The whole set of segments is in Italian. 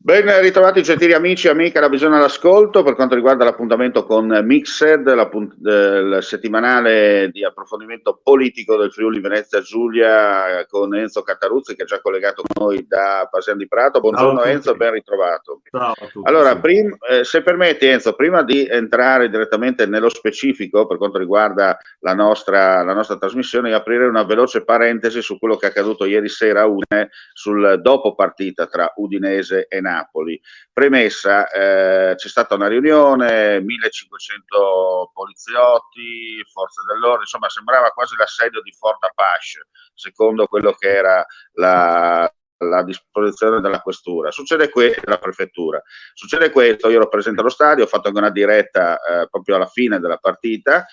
Ben ritrovati gentili amici e amiche alla Visione all'Ascolto per quanto riguarda l'appuntamento con Mixed, il settimanale di approfondimento politico del Friuli Venezia Giulia con Enzo Cataruzzi che è già collegato con noi da Pasian di Prato. Ciao a Buongiorno Enzo, tutti. ben ritrovato. Ciao a tutti, Allora, sì. se permetti Enzo, prima di entrare direttamente nello specifico per quanto riguarda la nostra trasmissione, aprire una veloce parentesi su quello che è accaduto ieri sera a Udine sul dopo partita tra Udinese e Napoli. Premessa, c'è stata una riunione, 1500 poliziotti, forze dell'ordine, insomma sembrava quasi l'assedio di Fort Apache, secondo quello che era la disposizione della questura. Della prefettura. Succede questo, io ero presente allo stadio, ho fatto anche una diretta proprio alla fine della partita.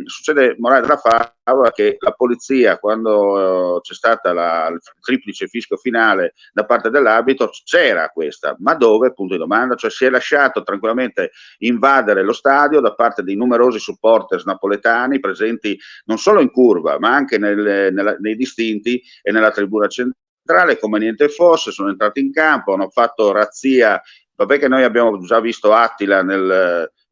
Succede, morale della favola, che la polizia, quando c'è stata il triplice fischio finale da parte dell'arbitro, c'era questa, ma dove? Punto di domanda. Cioè si è lasciato tranquillamente invadere lo stadio da parte di numerosi supporters napoletani presenti non solo in curva, ma anche nei distinti e nella tribuna centrale, come niente fosse. Sono entrati in campo, hanno fatto razzia. Vabbè che noi abbiamo già visto Attila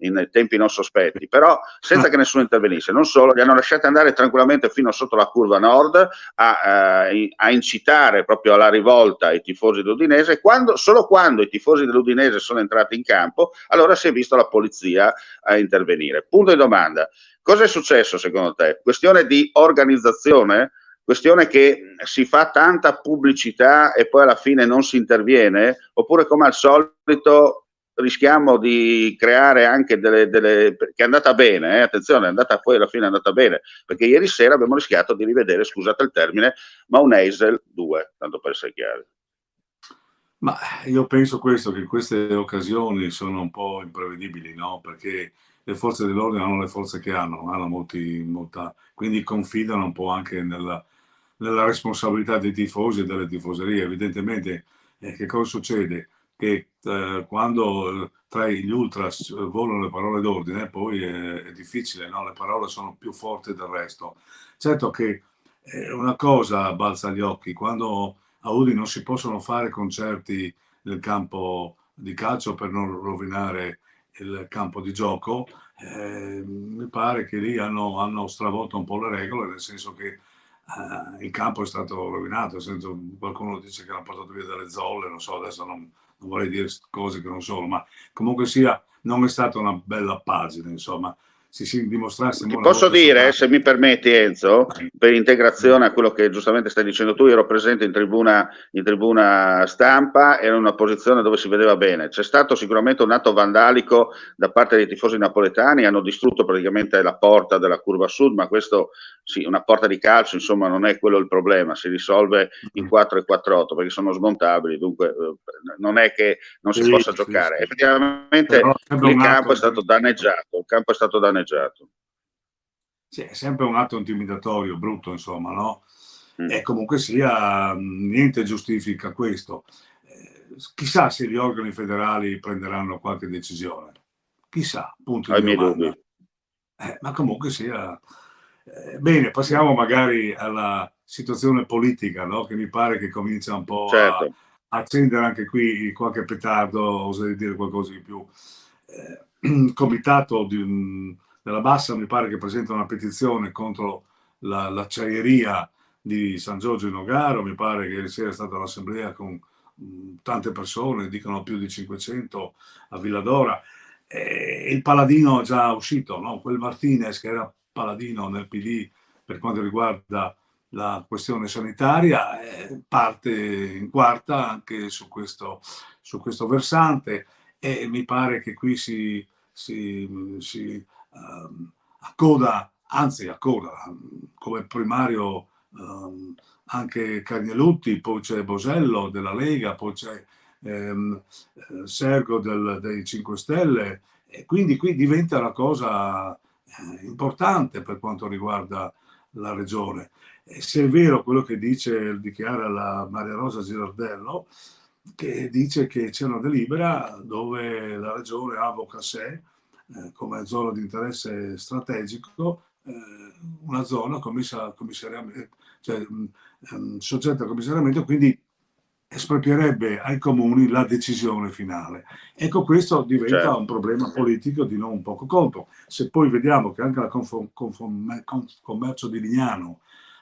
in tempi non sospetti, però senza che nessuno intervenisse. Non solo, li hanno lasciati andare tranquillamente fino sotto la curva nord a incitare proprio alla rivolta i tifosi dell'Udinese. Solo quando i tifosi dell'Udinese sono entrati in campo, allora si è visto la polizia a intervenire. Punto di domanda. Cosa è successo secondo te? Questione di organizzazione? Questione che si fa tanta pubblicità e poi alla fine non si interviene? Oppure come al solito rischiamo di creare anche che è andata bene, attenzione, è andata poi alla fine è andata bene, perché ieri sera abbiamo rischiato di rivedere, scusate il termine, ma un Eisel 2, tanto per essere chiari. Ma io penso questo, che queste occasioni sono un po' imprevedibili, no? Perché le forze dell'ordine hanno le forze che hanno molta, quindi confidano un po' anche nella responsabilità dei tifosi e delle tifoserie. Evidentemente, che cosa succede? Che quando tra gli ultras volano le parole d'ordine, poi è difficile, no? Le parole sono più forti del resto. Certo che una cosa balza agli occhi, quando a Udine non si possono fare concerti nel campo di calcio per non rovinare il campo di gioco. Mi pare che lì hanno stravolto un po' le regole, nel senso che il campo è stato rovinato, nel senso, qualcuno dice che hanno portato via delle zolle, non so, adesso non vorrei dire cose che non sono, ma comunque sia, non è stata una bella pagina, insomma, si dimostrasse Ti una posso volta dire, soltanto. se mi permetti Enzo, per integrazione a quello che giustamente stai dicendo tu, io ero presente in tribuna stampa, era una posizione dove si vedeva bene. C'è stato sicuramente un atto vandalico da parte dei tifosi napoletani, hanno distrutto praticamente la porta della curva sud, ma questo sì, una porta di calcio, insomma, non è quello il problema, si risolve in 4 e 4-8 perché sono smontabili, dunque non è che non si Sì, possa sì, giocare. sì. Effettivamente Però sembra il un campo atto è stato danneggiato, il campo è stato danneggiato. sì, è sempre un atto intimidatorio, brutto, insomma, no? Mm. E comunque sia, niente giustifica questo. Chissà se gli organi federali prenderanno qualche decisione. Chissà, punto Ho di i miei dubbi. domanda. Ma comunque sia. Bene, passiamo magari alla situazione politica, no? Che mi pare che comincia un po' a Certo. accendere anche qui qualche petardo, oserei dire qualcosa di più. Il comitato della Bassa mi pare che presenta una petizione contro l'acciaieria di San Giorgio in Nogaro, mi pare che sia stata un'assemblea con tante persone, dicono più di 500 a Villadora. Il paladino è già uscito, no? Quel Martinez che era paladino nel PD per quanto riguarda la questione sanitaria, parte in quarta anche su questo versante e mi pare che qui accoda come primario anche Cagnelutti, poi c'è Bosello della Lega, poi c'è ehm, Sergo dei 5 Stelle, e quindi qui diventa una cosa importante per quanto riguarda la regione. E se è vero quello che dichiara la Maria Rosa Girardello, che dice che c'è una delibera dove la regione avoca a sé come zona di interesse strategico una zona commissariamente, cioè, soggetta a commissariamento, quindi espropierebbe ai comuni la decisione finale. Ecco, questo diventa un certo. problema politico di non poco conto. Se poi vediamo che anche la Confcommercio di Lignano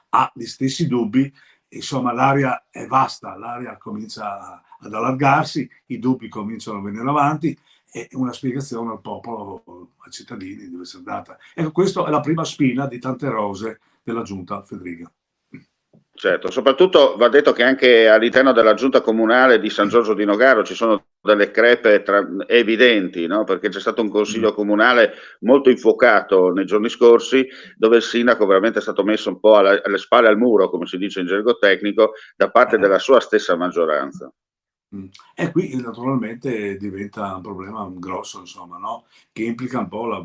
ha gli stessi dubbi, insomma l'area è vasta, l'area comincia ad allargarsi, i dubbi cominciano a venire avanti e una spiegazione al popolo, ai cittadini deve essere data. Ecco, questa è la prima spina di tante rose della giunta Fedriga. Certo, soprattutto va detto che anche all'interno della giunta comunale di San Giorgio di Nogaro ci sono delle crepe evidenti, no? Perché c'è stato un consiglio comunale molto infuocato nei giorni scorsi, dove il sindaco veramente è stato messo un po' alle spalle al muro, come si dice in gergo tecnico, da parte della sua stessa maggioranza. E qui naturalmente diventa un problema grosso, insomma, no? Che implica un po' la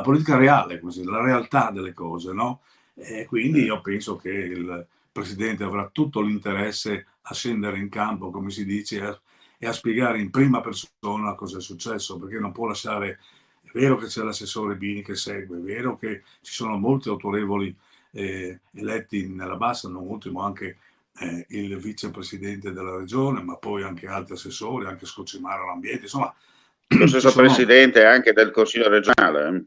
politica reale, così, la realtà delle cose, no? E quindi io penso che il Presidente avrà tutto l'interesse a scendere in campo, come si dice, e a spiegare in prima persona cosa è successo, perché non può lasciare. È vero che c'è l'assessore Bini che segue, è vero che ci sono molti autorevoli eletti nella bassa, non ultimo anche il vicepresidente della regione, ma poi anche altri assessori, anche Scocimaro all'ambiente, insomma, Lo ci stesso sono presidente anche del consiglio regionale.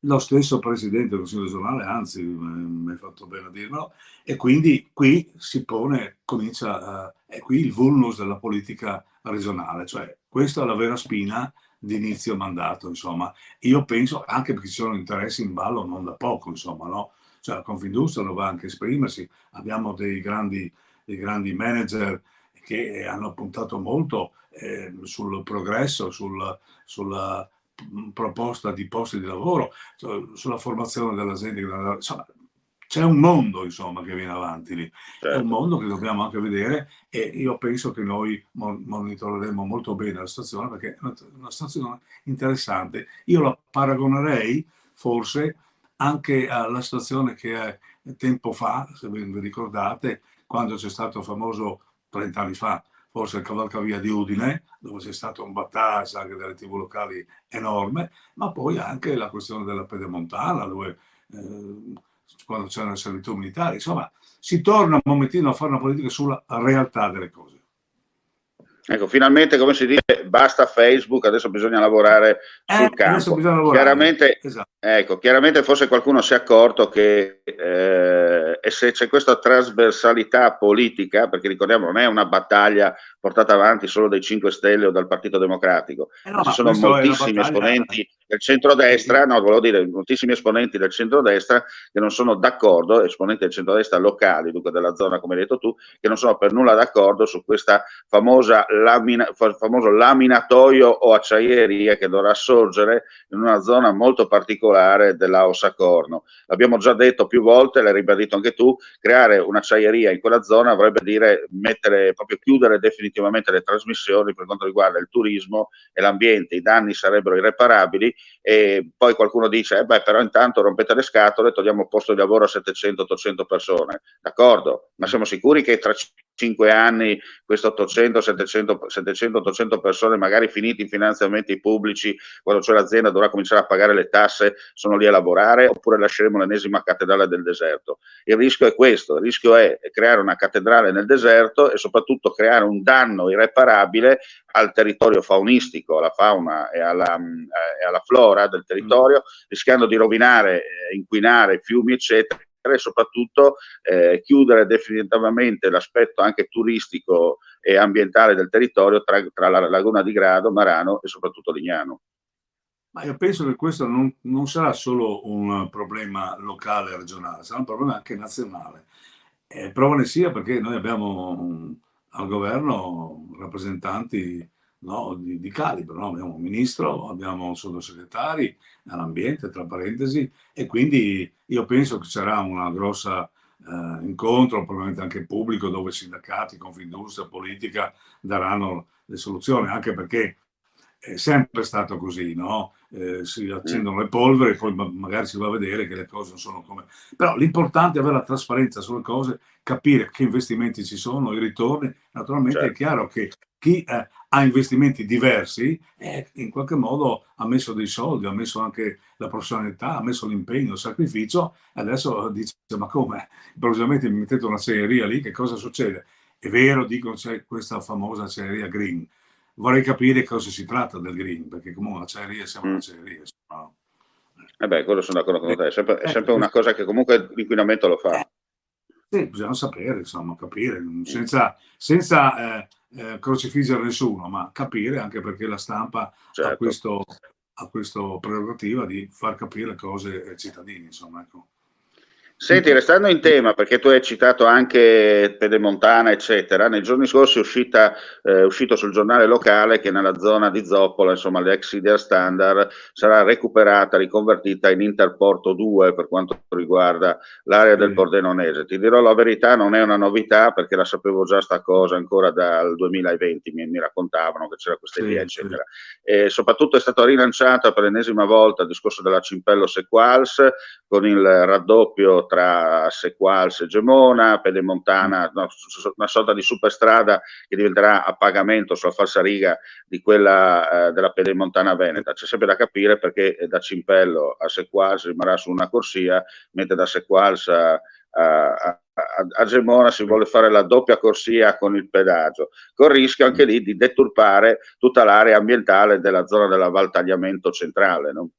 lo stesso presidente del Consiglio regionale, anzi, mi hai fatto bene a dirmelo, e quindi qui si pone, comincia, è qui il vulnus della politica regionale, cioè questa è la vera spina di inizio mandato, insomma. Io penso, anche perché ci sono interessi in ballo non da poco, insomma, no? Cioè la Confindustria doveva anche esprimersi, abbiamo dei grandi manager che hanno puntato molto sul progresso, sulla proposta di posti di lavoro, sulla formazione dell'azienda. Insomma, c'è un mondo, insomma, che viene avanti lì. È un Certo. mondo che dobbiamo anche vedere e io penso che noi monitoreremo molto bene la situazione perché è una situazione interessante. Io la paragonerei forse anche alla situazione che è tempo fa, se vi ricordate, quando c'è stato il famoso 30 anni fa, forse il cavalcavia di Udine, dove c'è stato un battaggio anche delle tv locali enorme, ma poi anche la questione della pedemontana, dove quando c'erano le servitù militari, insomma, si torna un momentino a fare una politica sulla realtà delle cose. Ecco, finalmente, come si dice, basta Facebook, adesso bisogna lavorare sul Adesso campo. bisogna lavorare, Chiaramente, esatto. ecco, chiaramente forse qualcuno si è accorto che e se c'è questa trasversalità politica, perché ricordiamo non è una battaglia portata avanti solo dai 5 Stelle o dal Partito Democratico, ma No, ci ma sono questa è una moltissimi battaglia esponenti del centrodestra, no, volevo dire, moltissimi esponenti del centrodestra che non sono d'accordo, esponenti del centrodestra locali, dunque della zona come hai detto tu, che non sono per nulla d'accordo su questa famoso laminatoio o acciaieria che dovrà sorgere in una zona molto particolare dell'Aossa Corno. L'abbiamo già detto più volte, l'hai ribadito anche tu, creare un'acciaieria in quella zona vorrebbe dire proprio chiudere definitivamente le trasmissioni per quanto riguarda il turismo e l'ambiente, i danni sarebbero irreparabili e poi qualcuno dice, però intanto rompete le scatole e togliamo posto di lavoro a 700-800 persone. D'accordo, ma siamo sicuri che tra 5 anni queste 800, 700, 700, 800 persone magari finiti in finanziamenti pubblici, quando cioè l'azienda dovrà cominciare a pagare le tasse, sono lì a lavorare oppure lasceremo l'ennesima cattedrale del deserto? Il rischio è questo, il rischio è creare una cattedrale nel deserto e soprattutto creare un danno irreparabile al territorio faunistico, alla fauna e alla flora del territorio, rischiando di rovinare, inquinare fiumi, eccetera, e soprattutto chiudere definitivamente l'aspetto anche turistico e ambientale del territorio tra la laguna di Grado, Marano e soprattutto Lignano. Ma io penso che questo non sarà solo un problema locale e regionale, sarà un problema anche nazionale. Prova ne sia perché noi abbiamo al governo rappresentanti, no, di calibro, no? Abbiamo un ministro, abbiamo sottosegretari all'ambiente, tra parentesi, e quindi io penso che sarà una grossa incontro, probabilmente anche pubblico, dove sindacati, Confindustria, politica daranno le soluzioni, anche perché è sempre stato così, no? Si accendono le polveri e poi magari si va a vedere che le cose non sono come. Però l'importante è avere la trasparenza sulle cose, capire che investimenti ci sono, i ritorni. Naturalmente è Certo. chiaro che chi ha investimenti diversi in qualche modo ha messo dei soldi, ha messo anche la professionalità, ha messo l'impegno, il sacrificio, e adesso dice ma come? Improvvisamente mi mettete una segheria lì, che cosa succede? È vero, dicono c'è questa famosa acciaieria green. Vorrei capire cosa si tratta del green, perché comunque l'acciaieria sembra Mm. un'acciaieria, insomma. Quello sono d'accordo con te, è sempre una Questo, cosa che comunque l'inquinamento lo fa. sì, bisogna sapere, insomma, capire, Mm. senza crocifiggere nessuno, ma capire anche perché la stampa Certo. ha questo prerogativa di far capire cose ai cittadini, insomma, ecco. Senti, restando in tema, perché tu hai citato anche Pedemontana, eccetera, nei giorni scorsi è uscito sul giornale locale che nella zona di Zoppola, insomma, l'ex Idea Standard sarà recuperata, riconvertita in Interporto 2 per quanto riguarda l'area del Sì, Pordenonese. Ti dirò la verità, non è una novità perché la sapevo già sta cosa ancora dal 2020, mi raccontavano che c'era questa idea, sì, sì. eccetera. E soprattutto è stata rilanciata per l'ennesima volta il discorso della Cimpello Sequals, con il raddoppio tra Sequals e Gemona, Pedemontana, no, una sorta di superstrada che diventerà a pagamento sulla falsariga di quella della Pedemontana Veneta. C'è sempre da capire perché da Cimpello a Sequals rimarrà su una corsia, mentre da Sequals a Gemona si vuole fare la doppia corsia con il pedaggio, con il rischio anche lì di deturpare tutta l'area ambientale della zona della Val Tagliamento centrale. No?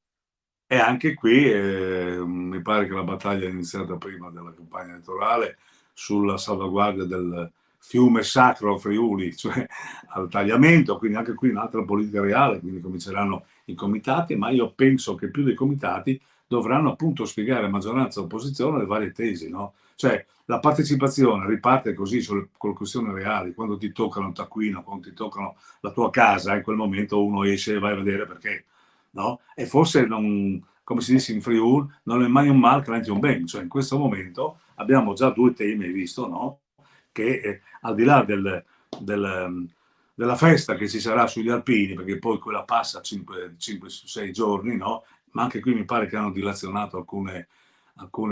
E anche qui mi pare che la battaglia è iniziata prima della campagna elettorale sulla salvaguardia del fiume sacro Friuli, cioè al tagliamento, quindi anche qui un'altra politica reale, quindi cominceranno i comitati, ma io penso che più dei comitati dovranno appunto spiegare a maggioranza e opposizione le varie tesi, no? Cioè la partecipazione riparte così sulle questioni reali, quando ti toccano il taccuino, quando ti toccano la tua casa, in quel momento uno esce e vai a vedere perché, no? E forse non, come si dice in Friuli, non è mai un male che l'anti un bene, cioè in questo momento abbiamo già due temi, hai visto, no? Che al di là della festa che ci sarà sugli Alpini, perché poi quella passa 5-6 giorni, no? Ma anche qui mi pare che hanno dilazionato alcune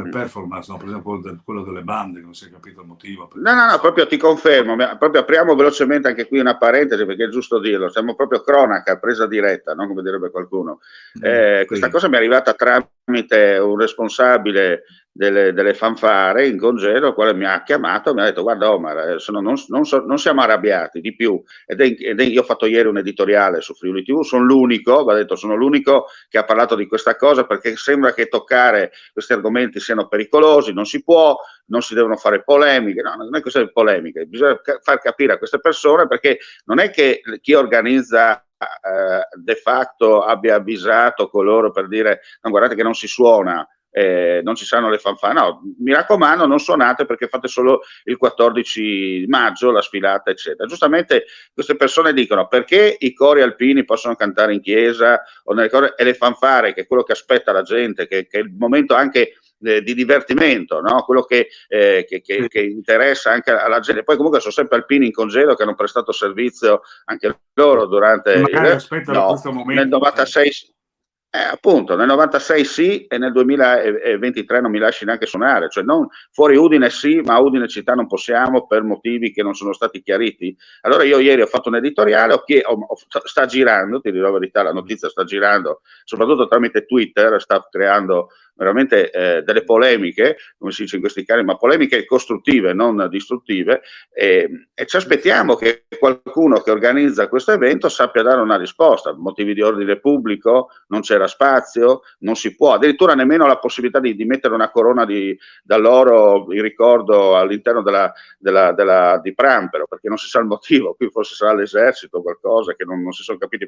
performance, no? Per esempio quello delle bande, non si è capito il motivo, No, perché no, no, insomma, proprio ti confermo, proprio apriamo velocemente anche qui una parentesi perché è giusto dirlo, siamo proprio cronaca, presa diretta, no? Come direbbe qualcuno. Questa sì, cosa mi è arrivata tramite un responsabile delle fanfare in congedo, il quale mi ha chiamato e mi ha detto guarda Omar, non siamo arrabbiati di più, io ho fatto ieri un editoriale su Friuli TV, sono l'unico, va detto, sono l'unico che ha parlato di questa cosa perché sembra che toccare questi argomenti siano pericolosi, non si può, non si devono fare polemiche, no, non è questione di polemiche, bisogna far capire a queste persone perché non è che chi organizza de facto abbia avvisato coloro per dire no, guardate che non si suona, non ci saranno le fanfare, no, mi raccomando non suonate perché fate solo il 14 maggio la sfilata eccetera. Giustamente queste persone dicono perché i cori alpini possono cantare in chiesa o nelle cose, e le fanfare che è quello che aspetta la gente, che è il momento anche di divertimento, no? Quello che interessa anche alla gente. Poi comunque sono sempre alpini in congedo che hanno prestato servizio anche loro e durante magari il... aspettano No, questo nel momento. 96 appunto, nel 96 sì e nel 2023 non mi lasci neanche suonare, cioè non, fuori Udine sì, ma a Udine città non possiamo per motivi che non sono stati chiariti. Allora io ieri ho fatto un editoriale, sta girando, ti dirò la verità, la notizia sta girando, soprattutto tramite Twitter, sta creando veramente delle polemiche, come si dice in questi casi, ma polemiche costruttive, non distruttive, e ci aspettiamo che qualcuno che organizza questo evento sappia dare una risposta. Motivi di ordine pubblico, non c'era spazio, non si può, addirittura nemmeno la possibilità di mettere una corona dall'oro in ricordo all'interno di Prampero, perché non si sa il motivo, qui forse sarà l'esercito o qualcosa che non si sono capiti.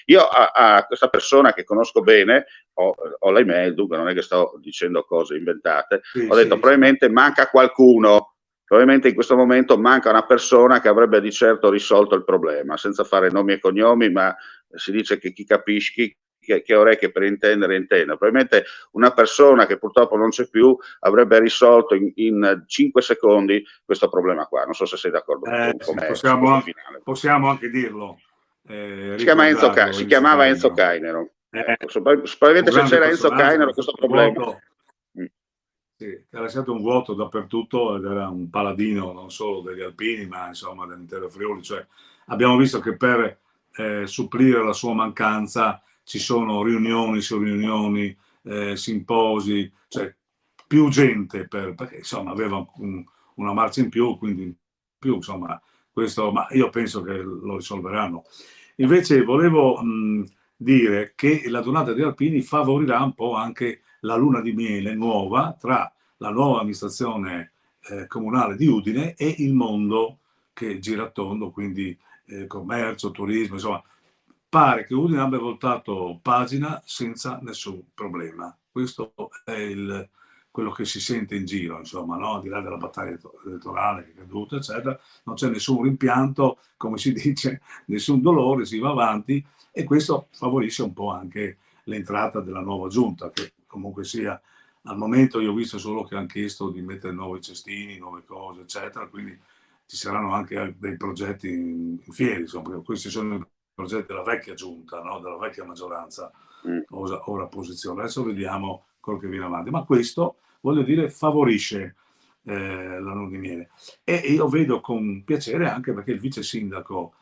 Io a questa persona che conosco bene, ho l'email, dunque non è che sto dicendo cose inventate, Sì, ho detto sì, sì. probabilmente manca qualcuno, probabilmente in questo momento manca una persona che avrebbe di certo risolto il problema, senza fare nomi e cognomi, ma si dice che chi capisci, che orecchie per intendere intenda. Probabilmente una persona che purtroppo non c'è più avrebbe risolto in 5 secondi questo problema qua. Non so se sei d'accordo con Sì, me su questo finale. possiamo anche dirlo, ricordarlo, Si Enzo chiamava Enzo Cainero. Cainero. Ecco, Un probabilmente se grande c'era Enzo personaggio che ha Cainero lasciato questo un problema... vuoto, Mm. sì, che ha lasciato un vuoto dappertutto ed era un paladino non solo degli alpini, ma insomma dell'intero Friuli. Cioè, abbiamo visto che per supplire la sua mancanza ci sono riunioni su riunioni, simposi, cioè più gente perché insomma aveva una marcia in più, quindi più, insomma, questo, ma io penso che lo risolveranno. Invece volevo dire che la donata di Alpini favorirà un po' anche la luna di miele nuova tra la nuova amministrazione comunale di Udine e il mondo che gira attorno, quindi commercio, turismo, insomma, pare che Udine abbia voltato pagina senza nessun problema. Questo è quello che si sente in giro, insomma, no? Al di là della battaglia elettorale che è caduta, eccetera, non c'è nessun rimpianto, come si dice, nessun dolore, si va avanti e questo favorisce un po' anche l'entrata della nuova giunta, che comunque sia, al momento io ho visto solo che hanno chiesto di mettere nuovi cestini, nuove cose, eccetera, quindi ci saranno anche dei progetti in fieri, insomma, perché questi sono i progetti della vecchia giunta, no? Della vecchia maggioranza, ora posizione. Adesso vediamo quello che viene avanti, ma questo, voglio dire, favorisce la luna di miele. E io vedo con piacere anche perché il vice sindaco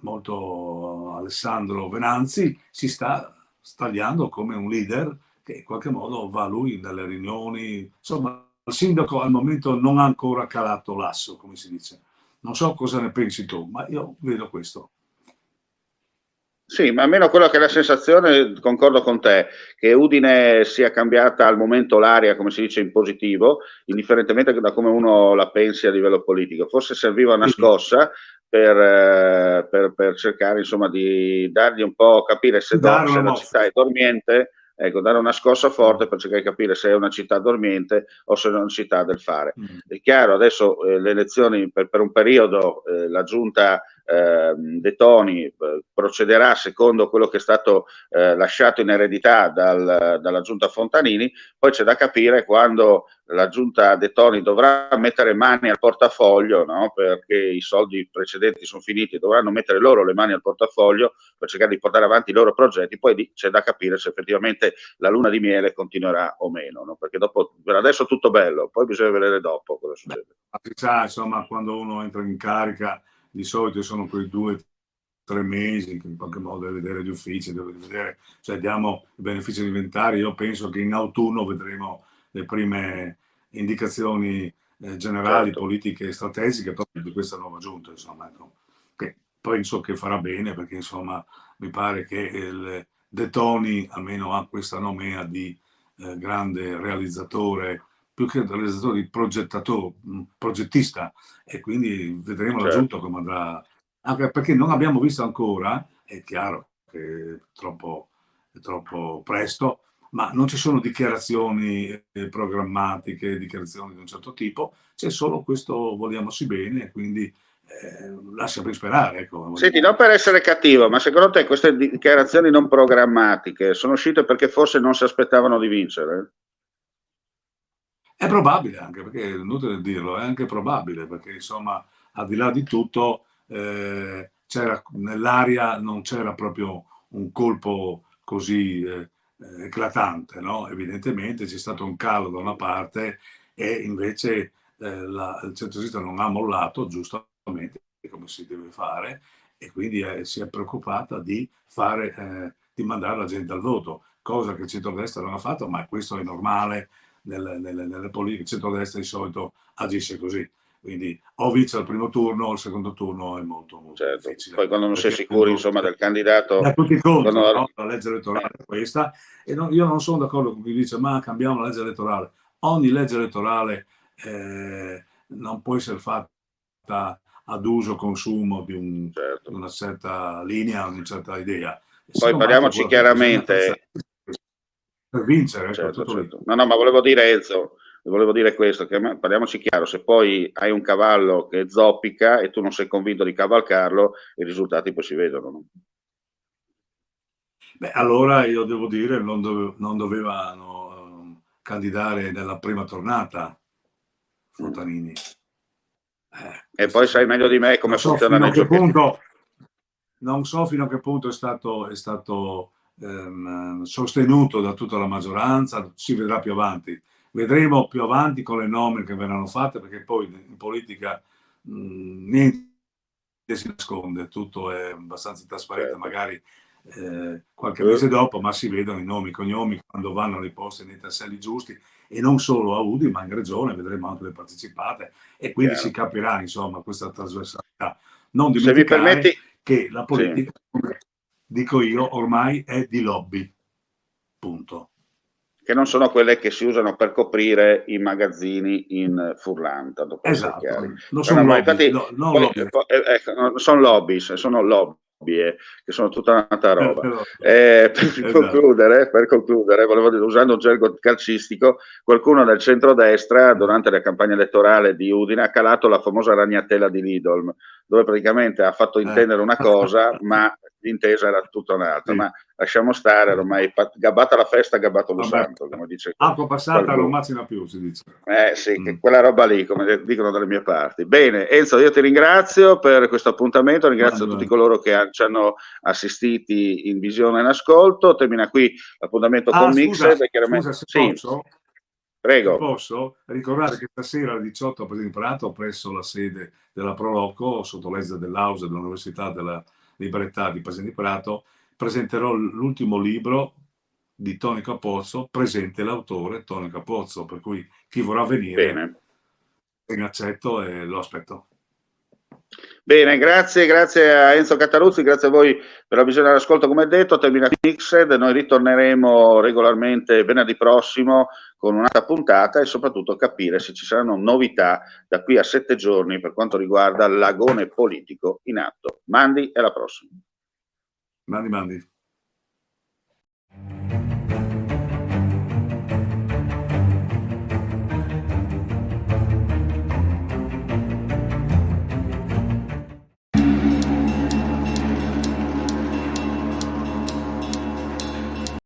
molto Alessandro Venanzi si sta stagliando come un leader che in qualche modo va lui nelle riunioni, insomma il sindaco al momento non ha ancora calato l'asso, come si dice. Non so cosa ne pensi tu, ma io vedo questo. Sì, ma almeno quello che è la sensazione, concordo con te, che Udine sia cambiata al momento l'aria, come si dice, in positivo, indifferentemente da come uno la pensi a livello politico. Forse serviva una scossa per cercare, insomma, di dargli un po' capire se la città è dormiente, ecco, dare una scossa forte per cercare di capire se è una città dormiente o se è una città del fare. È chiaro, adesso le elezioni per un periodo, la giunta De Toni procederà secondo quello che è stato lasciato in eredità dalla giunta Fontanini, poi c'è da capire quando la giunta De Toni dovrà mettere mani al portafoglio, no? Perché i soldi precedenti sono finiti, dovranno mettere loro le mani al portafoglio per cercare di portare avanti i loro progetti, poi c'è da capire se effettivamente la luna di miele continuerà o meno, no? Perché dopo, per adesso tutto bello, poi bisogna vedere dopo cosa succede. Si sa, insomma, quando uno entra in carica di solito sono quei 2-3 mesi che in qualche modo deve vedere gli uffici, deve vedere, cioè diamo i benefici alimentari. Io penso che in autunno vedremo le prime indicazioni generali, certo, politiche e strategiche proprio di questa nuova giunta, insomma, ecco, che penso che farà bene perché insomma mi pare che il De Toni almeno ha questa nomea di grande realizzatore, più che realizzatore, di progettista, e quindi vedremo la giunta come andrà, anche perché non abbiamo visto ancora, è chiaro che è troppo presto, ma non ci sono dichiarazioni programmatiche, dichiarazioni di un certo tipo, c'è solo questo vogliamoci bene, e quindi lascia ben sperare. Ecco. Senti, non per essere cattivo, ma secondo te queste dichiarazioni non programmatiche sono uscite perché forse non si aspettavano di vincere? È probabile anche, perché è inutile dirlo, è anche probabile, perché insomma, al di là di tutto, c'era, nell'aria non c'era proprio un colpo così eclatante, no? Evidentemente c'è stato un calo da una parte e invece il centro-sinistra non ha mollato, giustamente, come si deve fare, e quindi si è preoccupata di di mandare la gente al voto, cosa che il centro-destra non ha fatto, ma questo è normale. Nelle politiche, il centrodestra di solito agisce così, quindi o vince al primo turno o al secondo turno è molto difficile. Poi quando non si è sicuri insomma del candidato, da tutti contro, no? La legge elettorale è questa, e io non sono d'accordo con chi dice ma cambiamo la legge elettorale. Ogni legge elettorale non può essere fatta ad uso consumo di una certa linea, di una certa idea. Poi parliamoci chiaramente per vincere. Certo, certo. No, ma volevo dire, Enzo, volevo dire questo, che parliamoci chiaro, se poi hai un cavallo che zoppica e tu non sei convinto di cavalcarlo, i risultati poi si vedono. No? Beh, allora io devo dire non dovevano candidare nella prima tornata Fontanini. E poi sai meglio di me come funziona nel gioco. Non so fino a che punto è stato sostenuto da tutta la maggioranza, si vedrà più avanti. Vedremo più avanti con le nomine che verranno fatte, perché poi in politica niente si nasconde, tutto è abbastanza trasparente, certo. Magari qualche mese dopo, ma si vedono i nomi, i cognomi, quando vanno nei posti nei tasselli giusti, e non solo a Udine, ma in regione, vedremo anche le partecipate, e quindi si capirà, insomma, questa trasversalità. Non Se mi dimenticare permetti, che la politica, dico io, ormai è di lobby, punto. Che non sono quelle che si usano per coprire i magazzini in Furlan, tanto per essere Esatto, chiari. non sono Ma lobby, infatti, non lobby. ecco, sono lobby, che sono tutta un'altra roba. Esatto. Per concludere, volevo dire, usando un gergo calcistico, qualcuno del centrodestra, durante la campagna elettorale di Udine, ha calato la famosa ragnatela di Lidl, dove praticamente ha fatto intendere una cosa, ma l'intesa era tutta un'altra. Sì. Ma lasciamo stare, ormai gabbata la festa, gabbato lo Vabbè, santo, come dice acqua passata non qualcuno. macina più, si dice. Sì, quella roba lì, come dicono dalle mie parti. Bene, Enzo, io ti ringrazio per questo appuntamento, ringrazio tutti coloro che ci hanno assistiti in visione e in ascolto. Termina qui l'appuntamento con Scusa, Mixed. se Sì, posso? Se prego. posso ricordare che stasera alle 18 a Presidente Prato, presso la sede della Proloco, sotto l'egida dell'Ausa dell'Università della Libertà di Presidente Prato, presenterò l'ultimo libro di Tony Capozzo, presente l'autore Tony Capozzo, per cui chi vorrà venire Bene. in accetto e lo aspetto. Bene, grazie a Enzo Cataruzzi, grazie a voi per la visione e l'ascolto, come detto. Termina Mixed, noi ritorneremo regolarmente venerdì prossimo con un'altra puntata e soprattutto capire se ci saranno novità da qui a 7 giorni per quanto riguarda l'agone politico in atto. Mandi e alla prossima. Mandi.